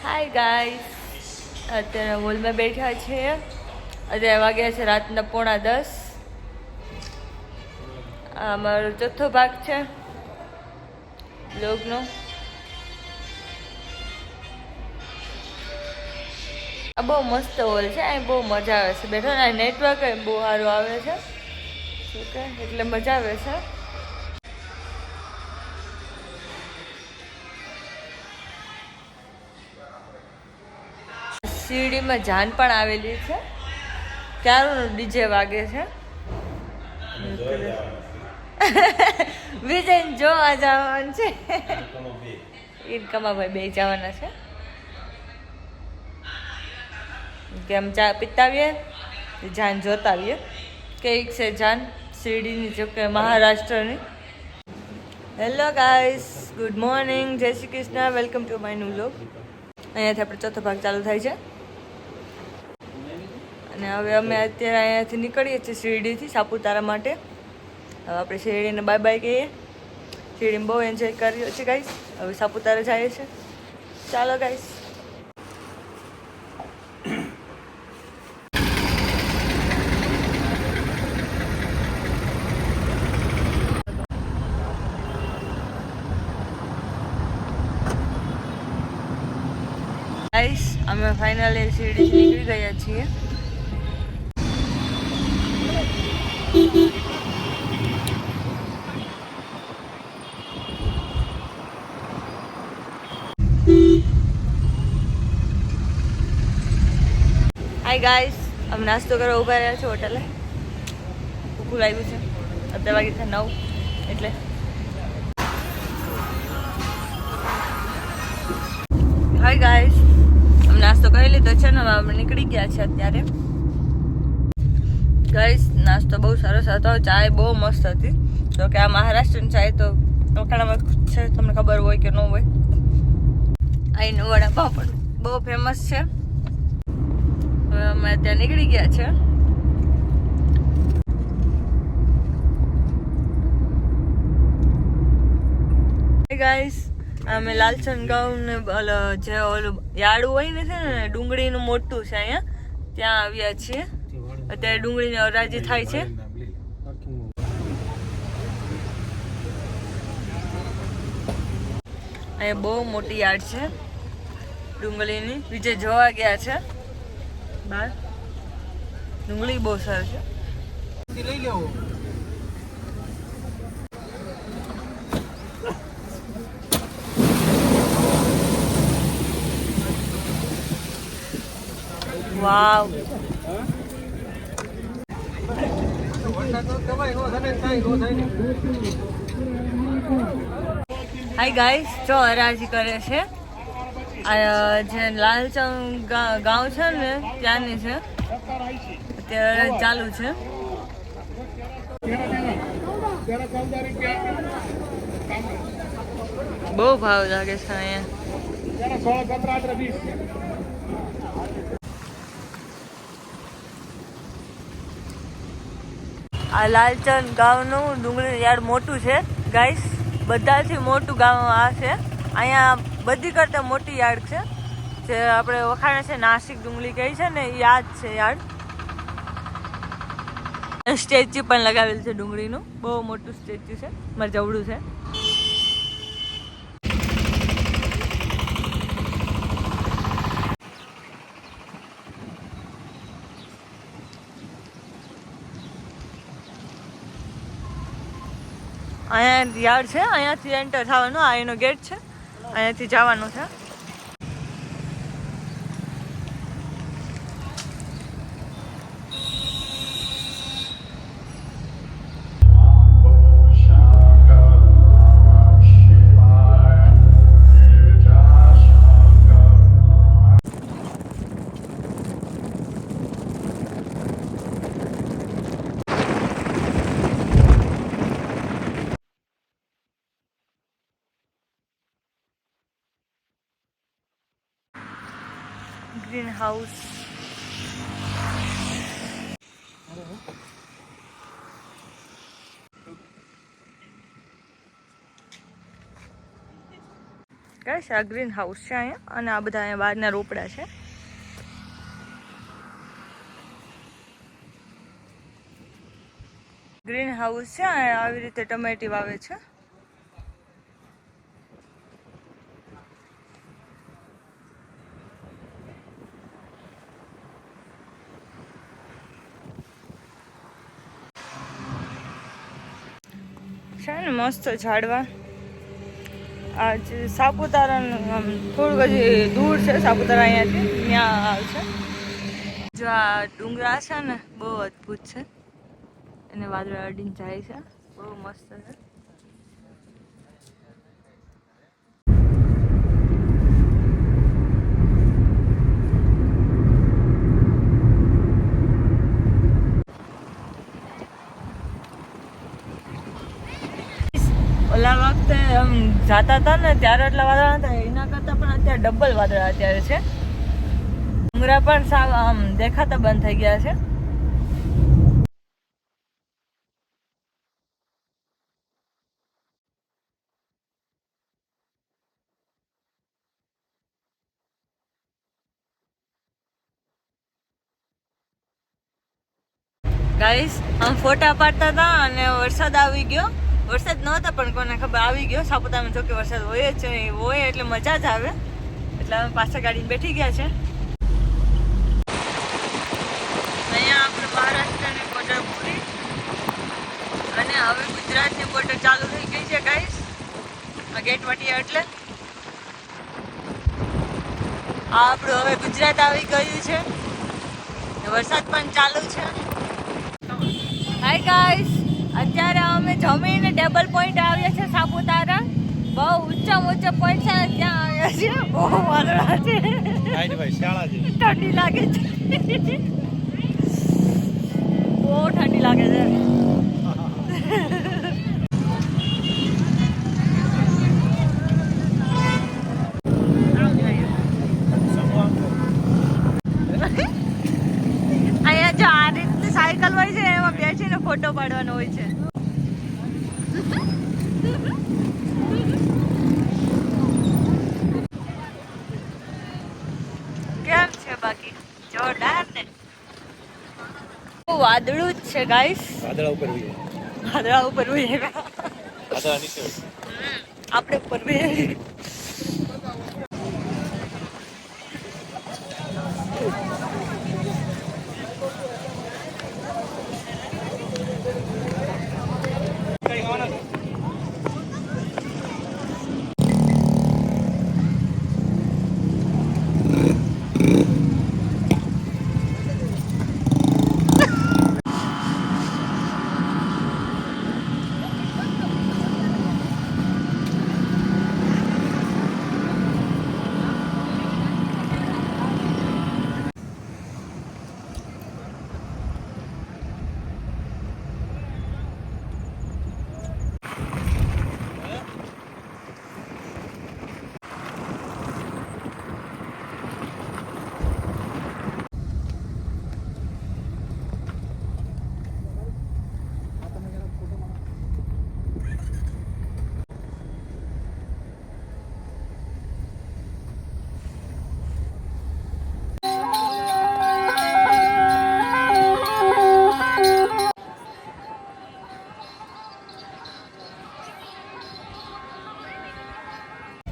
Hi guys, અત્યારે મોલમાં બેઠા છે. અત્યારે વાગ્યા છે રાતના 9:45. આ અમારો ચોથો ભાગ છે બ્લોગનો. આ બહુ મસ્ત હોલ છે, અહીં બહુ મજા આવે છે બેઠો ને. નેટવર્ક બહુ સારું આવે છે શું કે, એટલે મજા આવે છે. શિરડીમાં જાન પણ આવેલી છે. ક્યારનું ડીજે વાગે છે. વિજય જોવા જવાનું છે. ઈરકમા ભાઈ બે જવાના છે. કેમ ચા પીતા આવીએ, જાન જોતા આવીએ. કઈક છે જાન શિરડીની, જો કે મહારાષ્ટ્રની. હેલો ગાઈસ, ગુડ મોર્નિંગ, જય Shri Krishna, welcome to my new vlog. અહીંયાથી આપણે ચોથો ભાગ ચાલુ થાય છે. અને હવે અમે અત્યારે અહીંયાથી નીકળીએ છીએ શિરડીથી સાપુતારા માટે. હવે આપણે શિરડીને બાય બાય કહીએ. શિરડીમાં બહુ એન્જોય કર્યો છે ગાઈસ. હવે સાપુતારા જઈએ છીએ. ચાલો ગાઈસ. ગાઈસ, અમે ફાઇનલી શિરડીથી નીકળી ગયા છીએ. હાય ગાઈસ, અમે નાસ્તો કરવા ઊભા રહ્યા છે હોટલે. ભૂખું લાગ્યું છે. અત્યારે વાગી છે 9 એટલે. હાય ગાઈસ, અમે નાસ્તો કરી લીધો છે ને હવે અમે નીકળી ગયા છે અત્યારે. ગાઈસ, નાસ્તો બહુ સરસ હતો. ચાય બહુ મસ્ત હતી. જો કે આ મહારાષ્ટ્રની ચાય તો વખાણામાં છે, તમને ખબર હોય કે ન હોય. અહીંનું વડાપાવ પણ બહુ ફેમસ છે. હવે અમે અત્યારે નીકળી ગયા છે. ગાઈસ, અમે લાલચંદ ગાંવ ને જે ઓલું યાર્ડ હોય ને છે ને, ડુંગળીનું મોટું છે અહીંયા, ત્યાં આવ્યા છીએ. અત્યારે ડુંગળીની હરાજી થાય છે. અહીંયા બહુ મોટી યાર્ડ છે ડુંગળીની. બીજે જોવા ગયા છે બહાર. ડુંગળી બહુ સરસ છે. લઈ લેવો. વાવ. હાય ગાઈસ, જો હરાજી કરે છે. જે લાલચંદ ગાંવ છે ને ત્યાંની છે. અત્યારે ચાલુ છે. બહુ ભાવ લાગે છે અહીંયા. આ લાલચંદ ગામનું ડુંગળી યાર્ડ મોટું છે ગાઈસ. બધાથી મોટું ગામ આ છે. અહીંયા બધી કરતાં મોટી યાર્ડ છે. જે આપણે વખાણે છે નાસિક ડુંગળી કહી છે ને, એ યાદ છે યાર્ડ. સ્ટેચ્યુ પણ લગાવેલ છે ડુંગળીનું. બહુ મોટું સ્ટેચ્યુ છે. મારે જવડું છે. અહીંયા યાર્ડ છે. અહીંયાથી એન્ટર થવાનું. આ એનો ગેટ છે. અહીંયાથી જવાનું છે. Green house. ગાઈસ, આ ગ્રીન હાઉસ છે અહીંયા, અને આ બધા અહીંયા બહારના રોપડા છે. ગ્રીન હાઉસ છે, આવી રીતે ટમેટી વાવે છે. છે ને મસ્ત ઝાડવા. આજ સાપુતારાનું થોડુંક હજી દૂર છે, સાપુતારા અહીંયાથી ત્યાં આવશે. જો આ ડુંગરા છે ને બહુ અદ્ભુત છે, એને વાદળા અડીને જાય છે, બહુ મસ્ત છે. ઓલા વખતે આમ જાતા હતા ને ત્યારે એટલા વાદળા હતા, એના કરતાં પણ અત્યારે ડબલ વાદળા અત્યારે છે. ડુંગરા પણ સાવ આમ દેખાતા બંધ થઈ ગયા છે. ગાઈસ, આમ ફોટા પાડતા હતા અને વરસાદ આવી ગયો. વરસાદ નહોતા પણ કોને ખબર આવી ગયો. સાપુતારામાં જો કે વરસાદ હોય જ છે, હોય એટલે મજા જ આવે. એટલે અમે પાછા ગાડીને બેઠી ગયા છે. અહીંયા આપણે મહારાષ્ટ્રની બોર્ડર પૂરી અને હવે ગુજરાતની બોર્ડર ચાલુ થઈ ગઈ છે ગાઈસ. આ ગેટ વટી એટલે આપણું હવે ગુજરાત આવી ગયું છે. વરસાદ પણ ચાલુ છે. હાય ગાઈસ, અત્યારે અમે જમીને ટેબલ પોઈન્ટ આવ્યા છે સાપુતારા. બહુ ઊંચા પોઈન્ટ છે, ત્યાં આવ્યા છે. બહુ વાદળા છે, ઠંડી લાગે છે, બહુ ઠંડી લાગે છે. અહીંયા જો આ રીતની સાયકલ હોય છે, એમાં બેસીને ફોટો પાડવાનો હોય છે. કેમ છે બાકી? જોરદાર ને? વાદળું જ છે ગાઈસ. વાદળા ઉપર આપણે ઉપર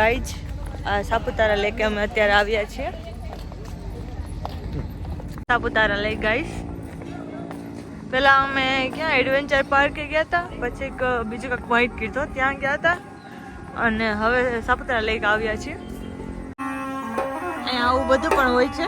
ગાઈઝ, આ સાપુતારા લેકે અમે અત્યારે આવ્યા છીએ. Saputara lake guys. પેલા અમે ક્યાં એડવેન્ચર પાર્કે ગયા હતા, પછી એક બીજું કંઈક પોઈન્ટ કીધો ત્યાં ગયા હતા, અને હવે સાપુતારા લેક આવ્યા છીએ. અહીંયા આવું બધું પણ હોય છે.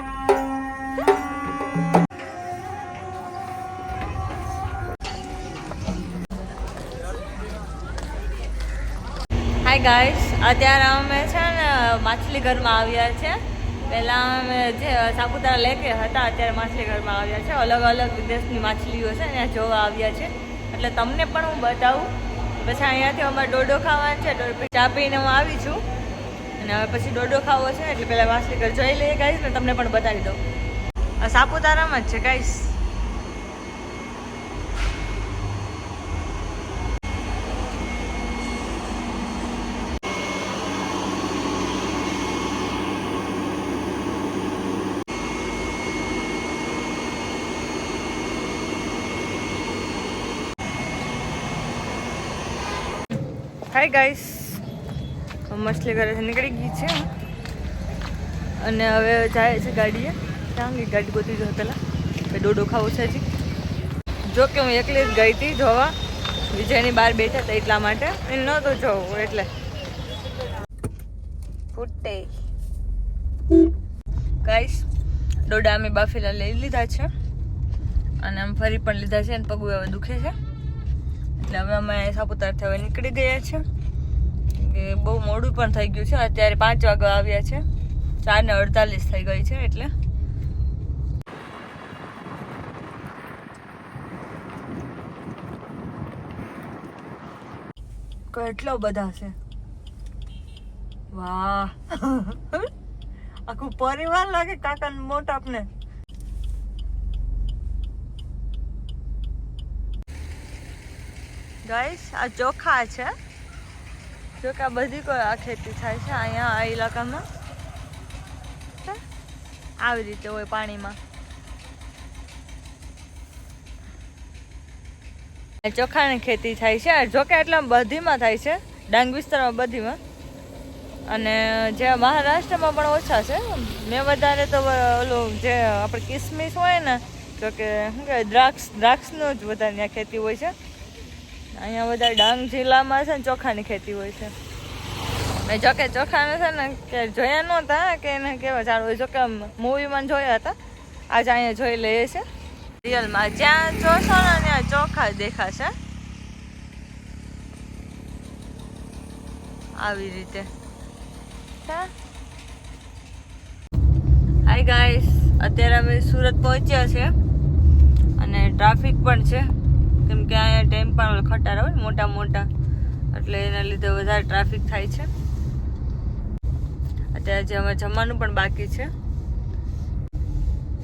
હાય ગાઈસ, અત્યારે અમે છે ને માછલી ઘરમાં આવ્યા છે. પહેલાં અમે જે સાપુતારા લેકે હતા, અત્યારે માછલી ઘરમાં આવ્યા છે. અલગ અલગ દેશની માછલીઓ છે ને જોવા આવ્યા છે, એટલે તમને પણ હું બતાવું. પછી અહીંયાથી અમારે ડોડો ખાવાનો છે, ચા પીને હું આવી છું, અને હવે પછી ડોડો ખાવો છે, એટલે પહેલાં માછલી ઘર જોઈ લઈએ ગાઈસ, ને તમને પણ બતાવી દઉં. સાપુતારામાં જ છે ગાઈસ. હાય ગાઈસ, મછલી ઘરેથી નીકળી ગઈ છે અને હવે જાય છે ગાડીએ. ક્યાં ગઈ ગાડી? ગોતી જો પેલા ડોડો ખાવો છે હજી. જો કે હું એકલી જ ગઈ હતી જોવા, વિજયની બહાર બેઠા હતા એટલા માટે નહોતો જોવું એટલે. ફૂટે ગાઈસ, ડોડા અમે બાફેલા લઈ લીધા છે અને આમ ફરી પણ લીધા છે અને પગ હવે દુખે છે એટલે હવે અમે સાપુતારાથી હવે નીકળી ગયા છે. કે બહુ મોડું પણ થઈ ગયું છે, અત્યારે 5 વાગ્યા આવ્યા છે, 4:48 થઈ ગઈ છે એટલે. કેટલો બધા છે, વાહ આખું પરિવાર લાગે કાકા મોટા આપને. ગાઈસ આ ચોખા છે, ચોખા બધી કોઈ આ ખેતી થાય છે અહીંયા આ ઇલાકામાં. આવી રીતે હોય પાણીમાં. ચોખાની ખેતી થાય છે, જોકે એટલા બધીમાં થાય છે, ડાંગ વિસ્તારમાં બધીમાં, અને જે મહારાષ્ટ્રમાં પણ ઓછા છે. મેં વધારે તો ઓલું જે આપણે કિસમિસ હોય ને, જોકે શું કહેવાય દ્રાક્ષનું જ વધારે ત્યાં ખેતી હોય છે. અહીંયા વધારે ડાંગ જિલ્લામાં છે ને ચોખાની ખેતી હોય છે. ને જોકે ચોખાને છે ને કે જોયા નહોતા કે એને કેવા ઝાડ હોય, જોકે મૂવીમાં જોયા હતા, આજે અહીંયા જોઈ લઈએ છે રિયલમાં. જ્યાં જોશો ને ત્યાં ચોખા જ દેખાશે આવી રીતે. હાય ગાઈસ, અત્યારે અમે સુરત પહોંચ્યા છે અને ટ્રાફિક પણ છે, કેમ કે અહીંયા ટેમ્પા ખટારા હોય મોટા મોટા, એટલે એના લીધે વધારે ટ્રાફિક થાય છે. અત્યારે જે અમે જમવાનું પણ બાકી છે,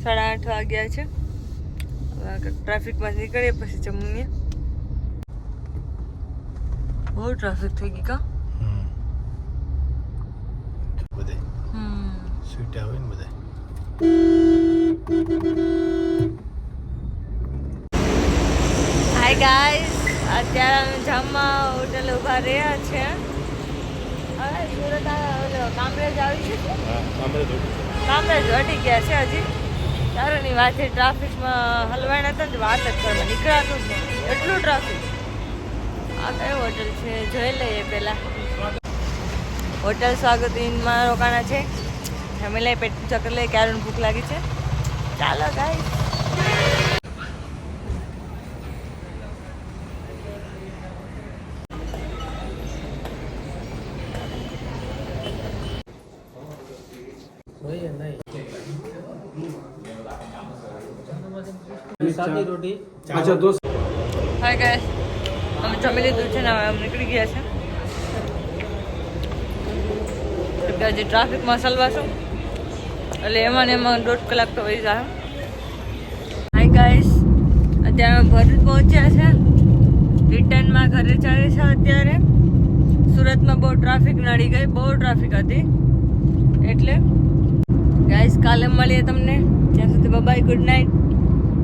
8:30 વાગ્યા છે. ટ્રાફિકમાં નીકળીએ પછી જમીએ. બહુ ટ્રાફિક થઈ ગઈ કા? હાય ગાઈસ, અત્યારે અમે જામમાં હોટલ ઉભા રહ્યા છે. હવે સુરત કામરેજ આવી છે, કામરેજ હટી ગયા છે હજી. તારની વાત છે, ટ્રાફિકમાં હલવાના હતા ને વાત જ કરવા નીકળાતું જ નહીં, એટલું ટ્રાફિક. આ કઈ હોટલ છે જોઈ લઈએ પહેલાં. હોટલ સ્વાગત ઇનમાં રોકાણા છે. જમી પેટ પૂજા કરી લઈએ, ક્યારે ભૂખ લાગી છે. ચાલો ગાઈસ. હાય ગાઈસ, અમે જમી લીધું છે ને હવે અમે નીકળી ગયા છે. હજી ટ્રાફિકમાં સલવાશું એટલે એમાં ને એમાં 1.5 કલાક તો વહી જાય. હાય ગાઈસ, અત્યારે અમે ભરૂચ પહોંચ્યા છે, રિટર્નમાં ઘરે ચાલે છે. અત્યારે સુરતમાં બહુ ટ્રાફિક નડી ગઈ, બહુ ટ્રાફિક હતી એટલે. ગાઈસ કાલે મળીએ તમને, ત્યાં સુધી બાય, ગુડ નાઇટ.